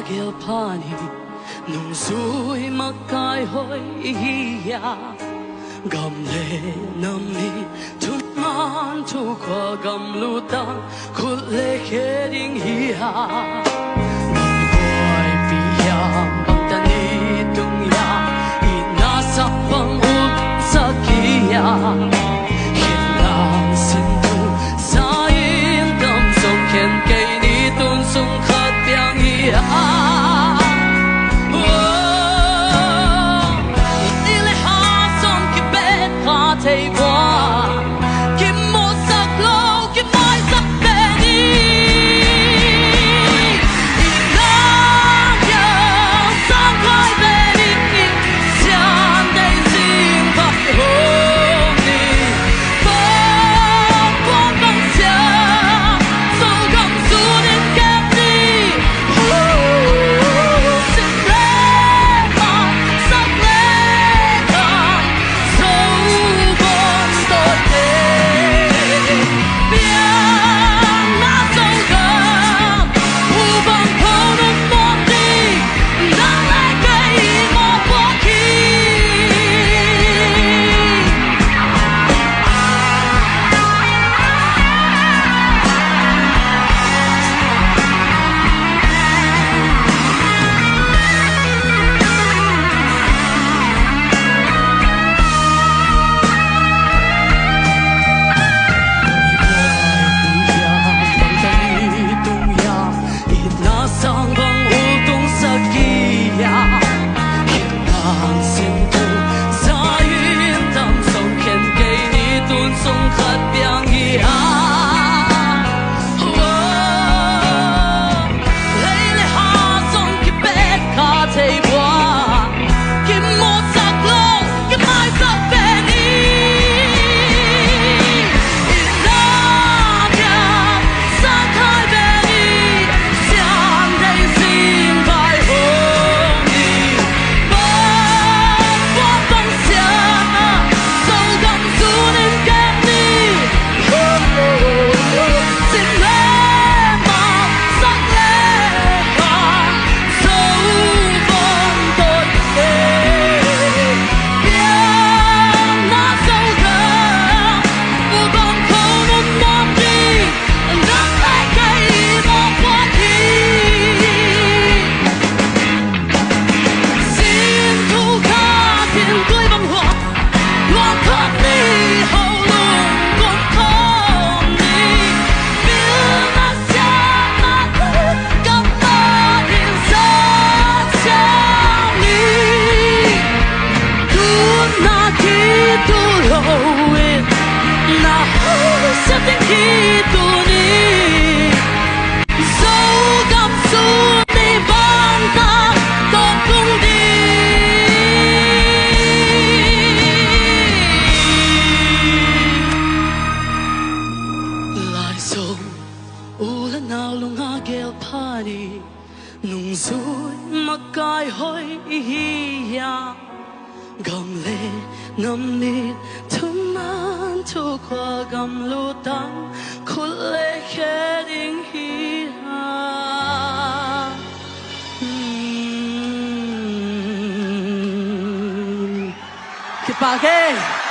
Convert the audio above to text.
叫怕你，弄水莫解开呀，咁你能你突然突跨咁路灯，哭咧决定呀，能怪比呀，帮得你懂呀，一那撒谎无撒气呀。nung suy mà cài hơi ya gầm lệ nằm nít thum man thu qua gầm lu tang khôn lệ khẽ đình hi ha Kipake